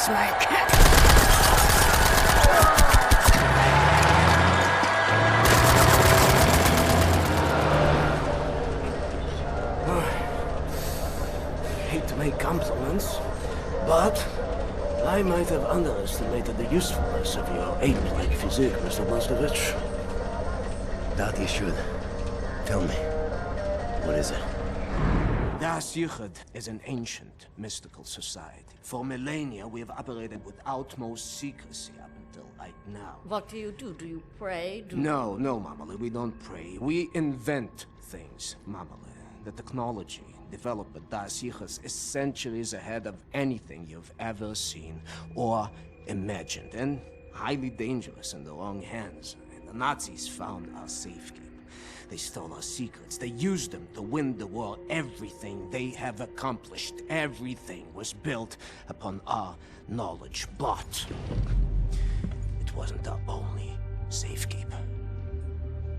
loves my cat. Hate to make compliments, but I might have underestimated the usefulness of your ape-like physique, Mr. Blazkowicz. Doubt you should. Tell me. What is it? Das Yichud is an ancient, mystical society. For millennia, we have operated with utmost secrecy up until right now. What do you do? Do you pray? No, Mamale, we don't pray. We invent things, Mamale. The technology developed by Das Yichud is centuries ahead of anything you've ever seen or imagined, and highly dangerous in the wrong hands. And the Nazis found our safekeeping. They stole our secrets. They used them to win the war. Everything they have accomplished, everything was built upon our knowledge. But it wasn't our only safekeeper.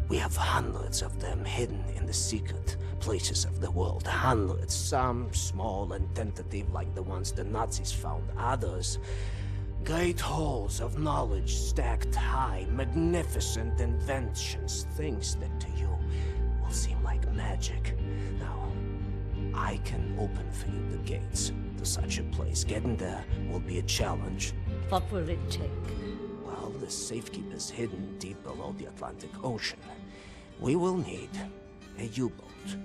We have hundreds of them hidden in the secret places of the world. Hundreds, some small and tentative like the ones the Nazis found. Others, great halls of knowledge stacked high, magnificent inventions, things that to you will seem like magic. Now, I can open for you the gates to such a place. Getting there will be a challenge. What will it take? Well, the safekeeper's hidden deep below the Atlantic Ocean. We will need a U-boat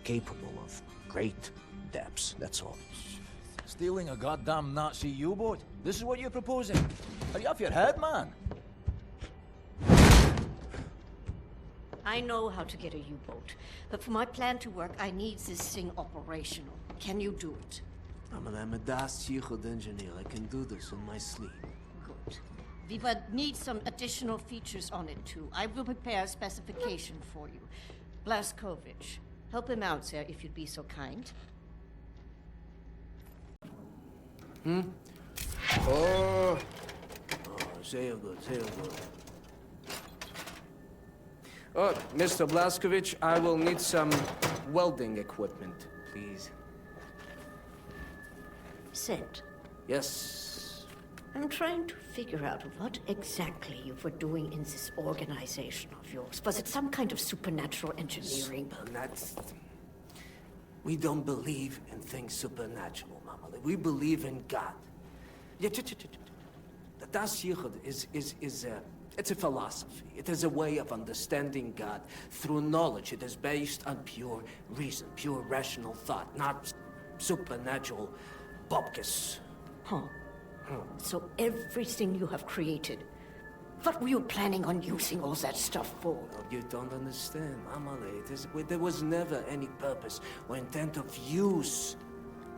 capable of great depths, that's all. Stealing a goddamn Nazi U-boat? This is what you're proposing? Are you off your head, man? I know how to get a U-boat, but for my plan to work, I need this thing operational. Can you do it? I'm a Das Yichud engineer. I can do this in my sleep. Good. We will need some additional features on it, too. I will prepare a specification for you. Blazkowicz, help him out, sir, if you'd be so kind. Oh, sehr good, sehr good. Oh, Mr. Blazkowicz, I will need some welding equipment, please. Sid, Yes. I'm trying to figure out what exactly you were doing in this organization of yours. Was it some kind of supernatural engineering? We don't believe in things supernatural, Mamali. We believe in God. Yeah, the Das Yichud it's a philosophy. It is a way of understanding God through knowledge. It is based on pure reason, pure rational thought, not supernatural bupkis. Huh. So everything you have created, what were you planning on using all that stuff for? Oh, you don't understand, Mamale. There was never any purpose or intent of use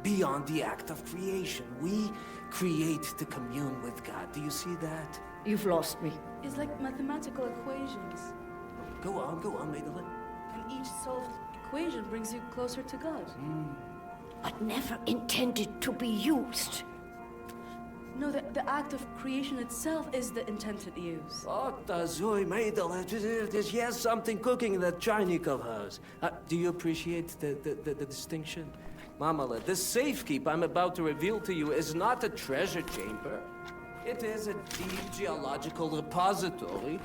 beyond the act of creation. We create to commune with God. Do you see that? You've lost me. It's like mathematical equations. Go on, Madeline. And each solved equation brings you closer to God. But never intended to be used. No, the act of creation itself is the intended use. What does Madeline? There's something cooking in that Chinese of hers. Do you appreciate the distinction? Mamala, the safekeep I'm about to reveal to you is not a treasure chamber. It is a deep geological repository,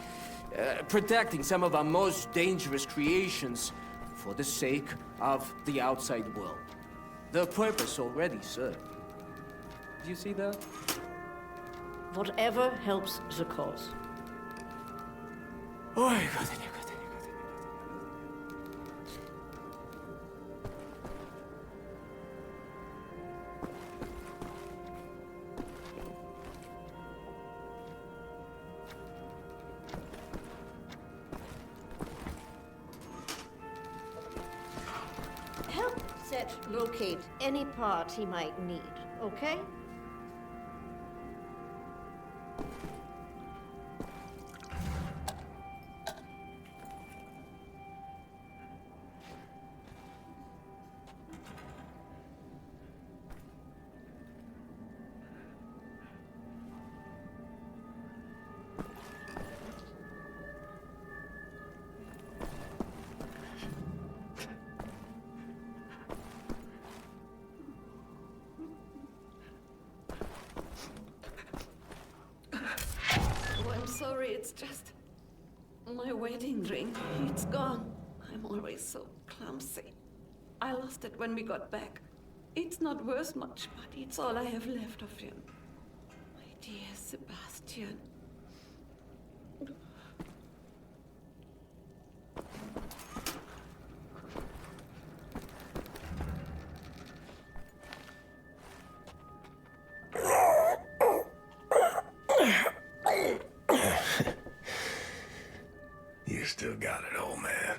protecting some of our most dangerous creations for the sake of the outside world. The purpose already served. Do you see that? Whatever helps the cause. Oh, God. Help Seth locate any part he might need, okay? sorry, it's just... my wedding ring. It's gone. I'm always so clumsy. I lost it when we got back. It's not worth much, but it's all I have left of him. My dear Sebastian. You still got it, old man.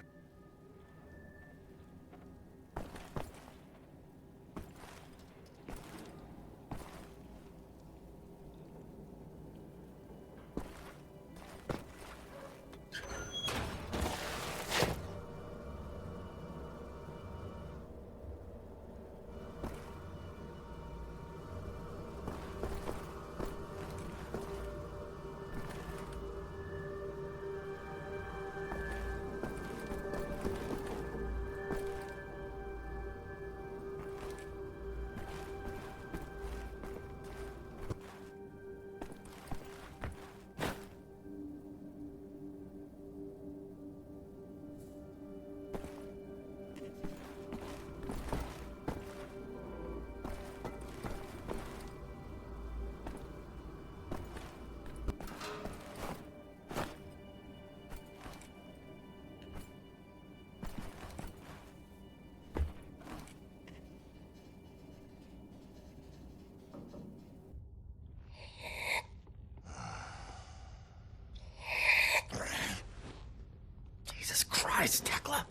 Christ, Tekla!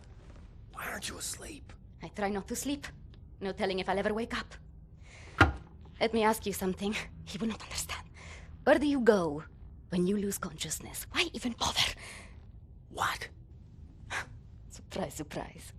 Why aren't you asleep? I try not to sleep. No telling if I'll ever wake up. Let me ask you something. He will not understand. Where do you go when you lose consciousness? Why even bother? What? Surprise, surprise.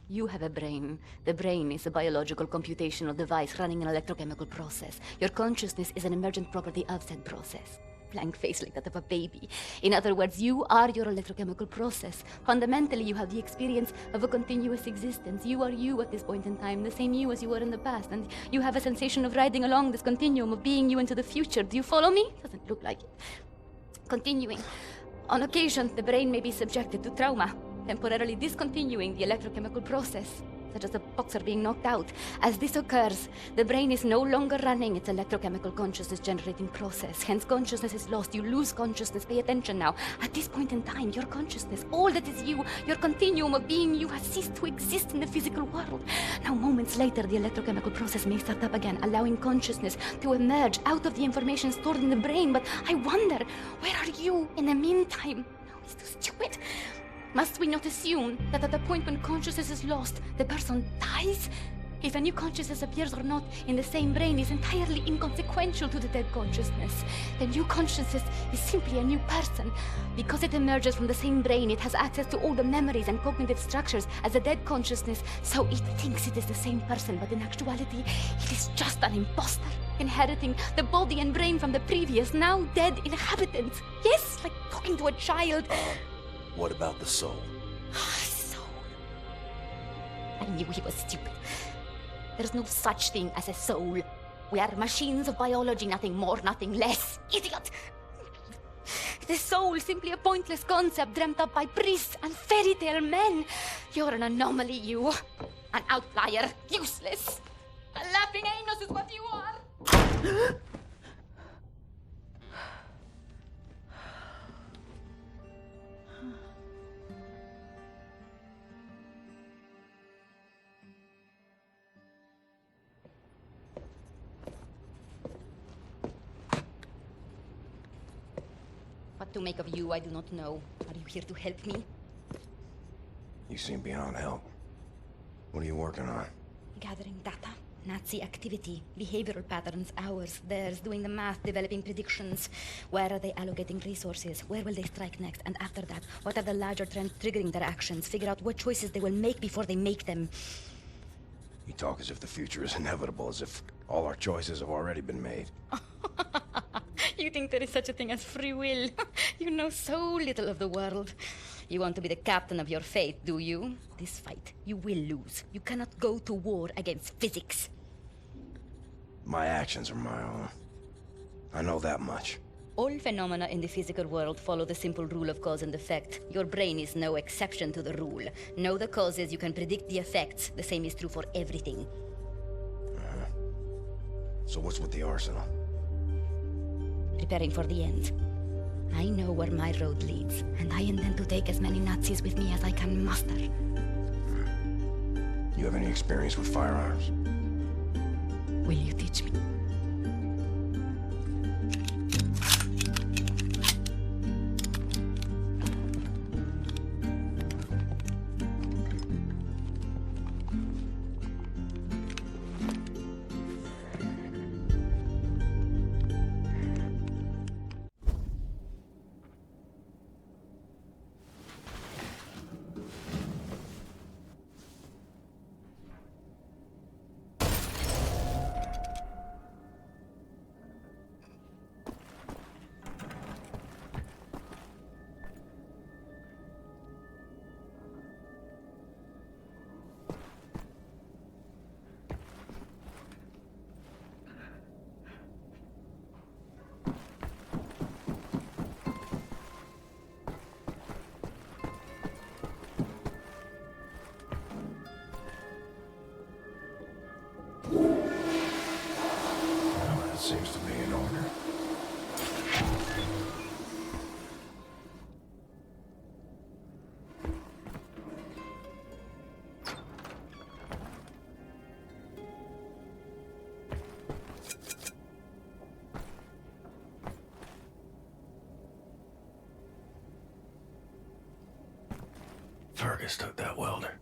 You have a brain. The brain is a biological computational device running an electrochemical process. Your consciousness is an emergent property of said process. Blank face like that of a baby. In other words, you are your electrochemical process. Fundamentally, you have the experience of a continuous existence. You are you at this point in time, the same you as you were in the past, and you have a sensation of riding along this continuum of being you into the future. Do you follow me? Doesn't look like it. Continuing. On occasion, the brain may be subjected to trauma, temporarily discontinuing the electrochemical process, such as a boxer being knocked out. As this occurs, the brain is no longer running its electrochemical consciousness-generating process. Hence, consciousness is lost. You lose consciousness. Pay attention now. At this point in time, your consciousness, all that is you, your continuum of being you, has ceased to exist in the physical world. Now, moments later, the electrochemical process may start up again, allowing consciousness to emerge out of the information stored in the brain. But I wonder, where are you in the meantime? No, it's too stupid. Must we not assume that at the point when consciousness is lost, the person dies? If a new consciousness appears or not in the same brain is entirely inconsequential to the dead consciousness. The new consciousness is simply a new person. Because it emerges from the same brain, it has access to all the memories and cognitive structures as a dead consciousness, so it thinks it is the same person, but in actuality, it is just an imposter, inheriting the body and brain from the previous, now dead inhabitants. Yes, like talking to a child. What about the soul? Soul. I knew he was stupid. There's no such thing as a soul. We are machines of biology, nothing more, nothing less. Idiot! The soul, simply a pointless concept dreamt up by priests and fairy tale men. You're an anomaly, you. An outlier. Useless. A laughing anus is what you are. What to make of you, I do not know. Are you here to help me? You seem beyond help. What are you working on? Gathering data. Nazi activity. Behavioral patterns. Ours. Theirs. Doing the math. Developing predictions. Where are they allocating resources? Where will they strike next? And after that, what are the larger trends triggering their actions? Figure out what choices they will make before they make them. You talk as if the future is inevitable, as if all our choices have already been made. You think there is such a thing as free will? You know so little of the world. You want to be the captain of your fate, do you? This fight, you will lose. You cannot go to war against physics. My actions are my own. I know that much. All phenomena in the physical world follow the simple rule of cause and effect. Your brain is no exception to the rule. Know the causes, you can predict the effects. The same is true for everything. So what's with the arsenal? Preparing for the end. I know where my road leads, and I intend to take as many Nazis with me as I can muster. You have any experience with firearms? Will you teach me? Seems to be in order. Fergus took that welder.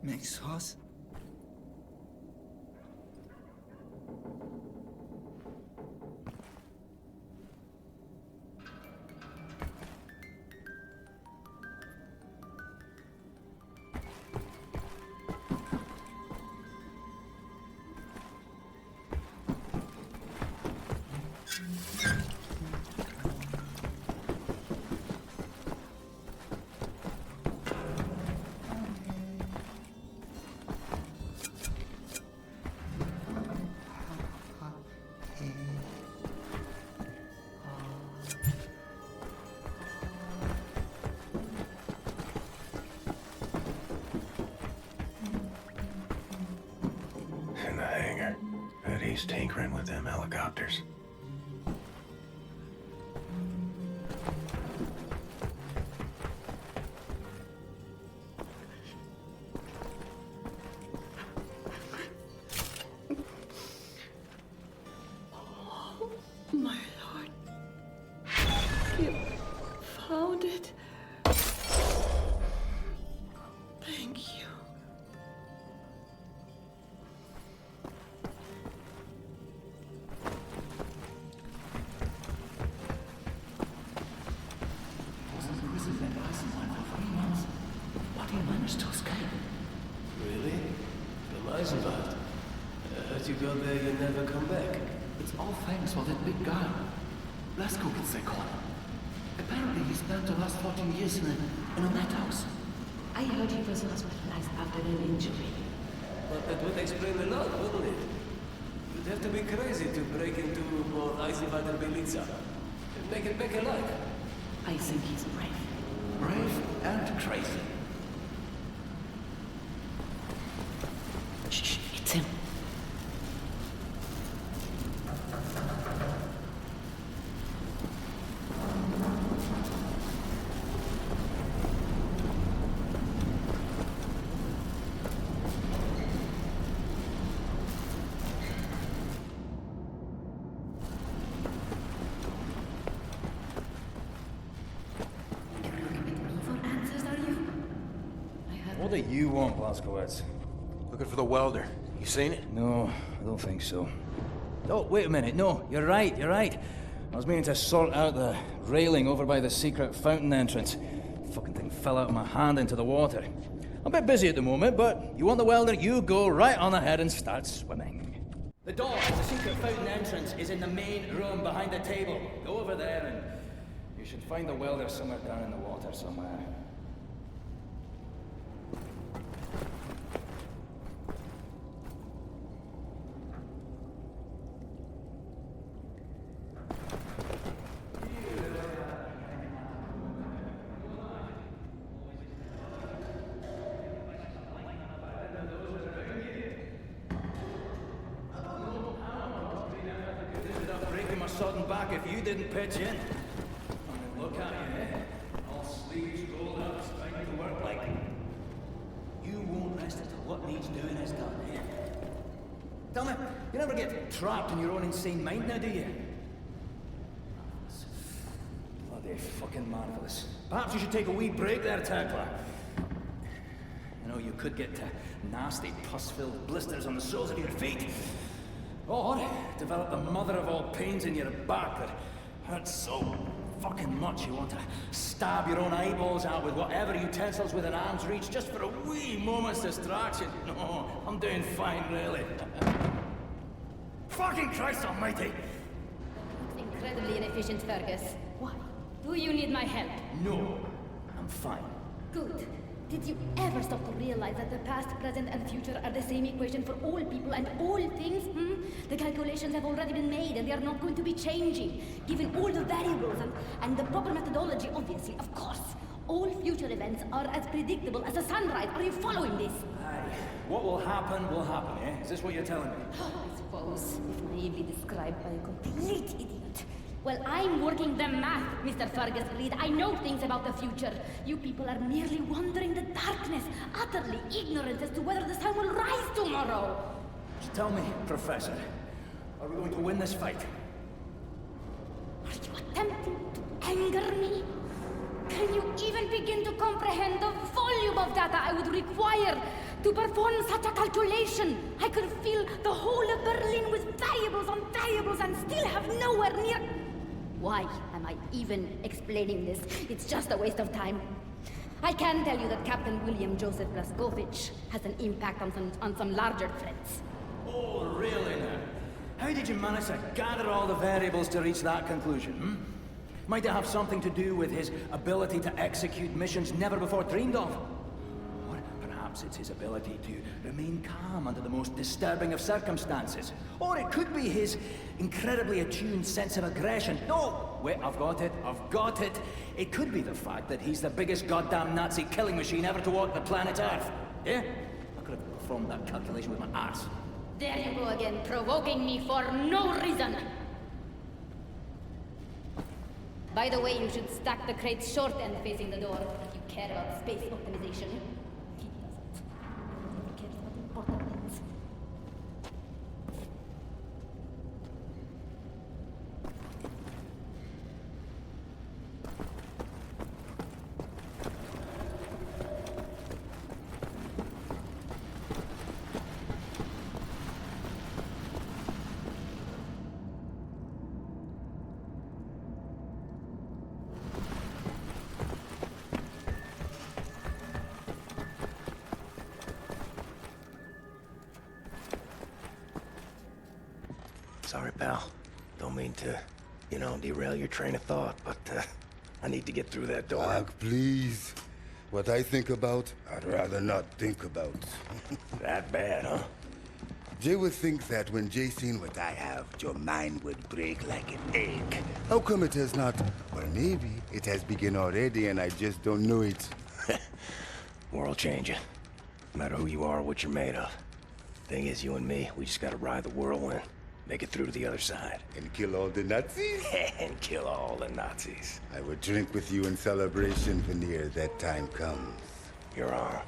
Makes sense. In the hangar. Bet he's tinkering with them helicopters. My lord. You found it. Thank you. What do you manage to escape? Really? The lies about it. I heard you go there, you never come back. It's all thanks for that big guy. Blazkowicz, they call him. Apparently he spent the last 14 years in a madhouse. I heard he was hospitalized after an injury. But that would explain a lot, wouldn't it? You'd have to be crazy to break into both Eisenbahn and Belitza. And make it back alive. I think he's brave. Brave and crazy. Shh, it's him. What do you want, Blazkowicz? Looking for the welder. You seen it? No, I don't think so. Oh, wait a minute. No, you're right, you're right. I was meaning to sort out the railing over by the secret fountain entrance. Fucking thing fell out of my hand into the water. I'm a bit busy at the moment, but you want the welder, you go right on ahead and start swimming. The door to the secret fountain entrance is in the main room behind the table. Go over there and You should find the welder somewhere down in the water somewhere. back if you didn't pitch in. I mean, look at you, eh? All sleeves rolled up, trying to work like... You won't rest until what needs doing is done, eh? Tell me, you never get trapped in your own insane mind now, do you? Bloody fucking marvelous. Perhaps you should take a wee break there, Tackler. You know, you could get nasty, pus-filled blisters on the soles of your feet. Or develop the mother of all pains in your back that hurts so fucking much you want to stab your own eyeballs out with whatever utensils within arm's reach just for a wee moment's distraction. No, I'm doing fine, really. Fucking Christ almighty! Looks incredibly inefficient, Fergus. Why? Do you need my help? No, I'm fine. Good. Did you ever stop to realize that the past, present, and future are the same equation for all people and all things? The calculations have already been made and they are not going to be changing. Given all the variables and the proper methodology, obviously, of course. All future events are as predictable as the sunrise. Are you following this? Aye. What will happen, eh? Is this what you're telling me? I suppose, if naively described by a complete idiot. Well, I'm working the math, Mr. Fergus Reed. I know things about the future. You people are merely wandering the darkness, utterly ignorant as to whether the sun will rise tomorrow. Just tell me, Professor, are we going to win this fight? Are you attempting to anger me? Can you even begin to comprehend the volume of data I would require to perform such a calculation. I could fill the whole of Berlin with variables on variables and still have nowhere near... Why am I even explaining this? It's just a waste of time. I can tell you that Captain William Joseph Blazkowicz has an impact on some larger threats. Oh, really now? How did you manage to gather all the variables to reach that conclusion, hmm? Might it have something to do with his ability to execute missions never before dreamed of? Or perhaps it's his ability to remain calm under the most disturbing of circumstances. Or it could be his incredibly attuned sense of aggression. No! Wait, I've got it. It could be the fact that he's the biggest goddamn Nazi killing machine ever to walk the planet Earth. Yeah? I could have performed that calculation with my arse. There you go again, provoking me for no reason. By the way, you should stack the crate's short end facing the door if you care about space optimization. He doesn't. He cares about important things. Sorry, pal. Don't mean to, derail your train of thought, but, I need to get through that door. Doc, please. What I think about, I'd rather not think about. That bad, huh? Jay would think that when Jay seen what I have, your mind would break like an egg. How come it has not? Or maybe it has begun already and I just don't know it. World changing. No matter who you are or what you're made of. Thing is, you and me, we just gotta ride the whirlwind. Make it through to the other side. And kill all the Nazis? And kill all the Nazis. I would drink with you in celebration, Veneer, that time comes. You're on.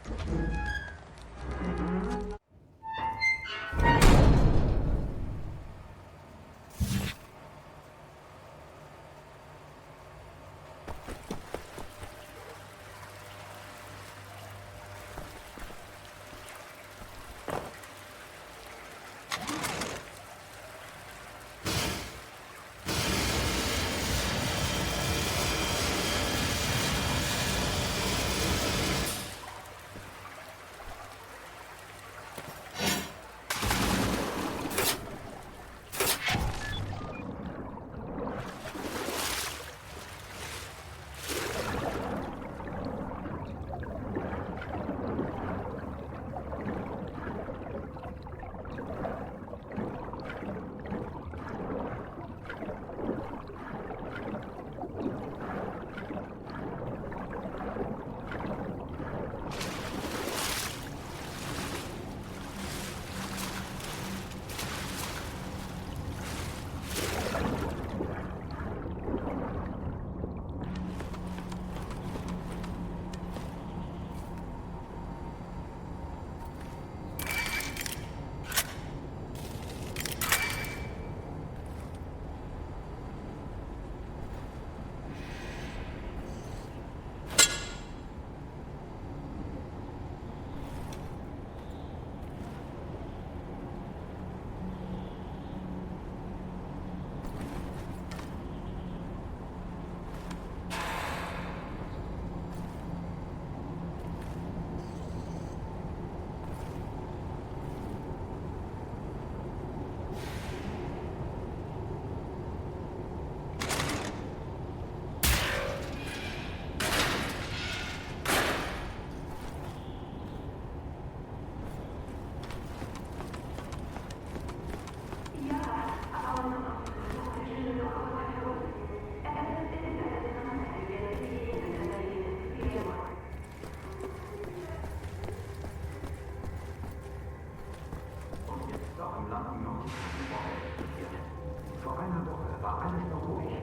Vor einer Woche war alles noch ruhig.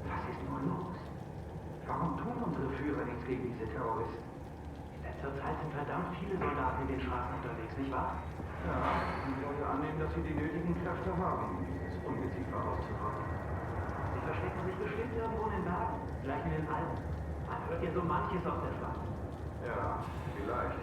Was ist nur los? Warum tun unsere Führer nichts gegen diese Terroristen? In letzter Zeit sind verdammt viele Soldaten in den Straßen unterwegs, nicht wahr? Ja, ich würde annehmen, dass sie die nötigen Kräfte haben, dieses Ungeziefer auszurotten. Sie verstecken sich bestimmt irgendwo in den Bergen, vielleicht in den Alpen. Man hört ja so manches auf der Fahrt. Ja, vielleicht.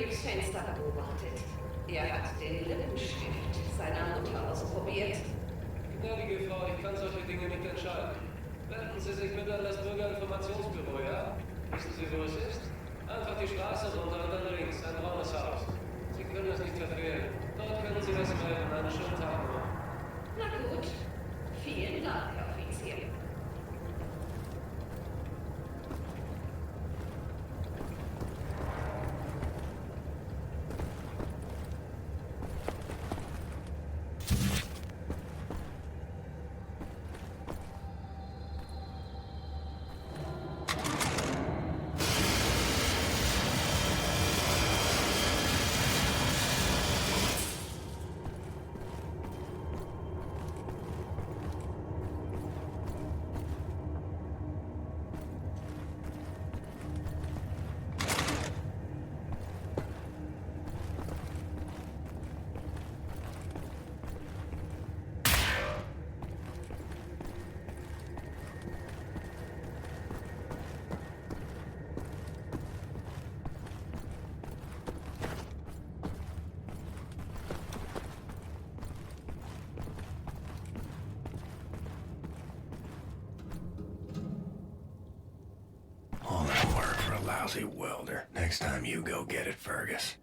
Briefsfenster beobachtet. Hat den Lippenstift seiner Mutter ausprobiert. Gnädige Frau, ich kann solche Dinge nicht entscheiden. Wenden Sie sich bitte an das Bürgerinformationsbüro, ja? Wissen Sie, wo es ist? Einfach die Straße runter und dann links, ein braunes Haus. Sie können es nicht verfehlen. Dort können Sie das melden. Einen schönen Tag noch. Na gut. Vielen Dank, Herr Offizier. Lousy welder. Next time you go get it, Fergus.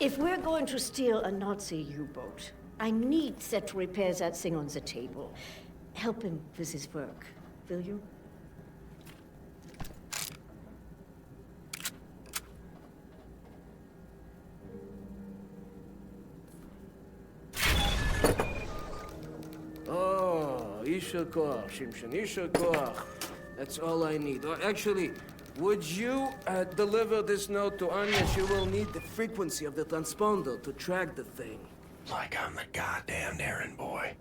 If we're going to steal a Nazi U-boat, I need Seth to repair that thing on the table. Help him with his work, will you? Isha koach, Shimshon, Isha koach. That's all I need. Or actually, would you deliver this note to Anya? She will need the frequency of the transponder to track the thing. Like I'm the goddamn errand boy.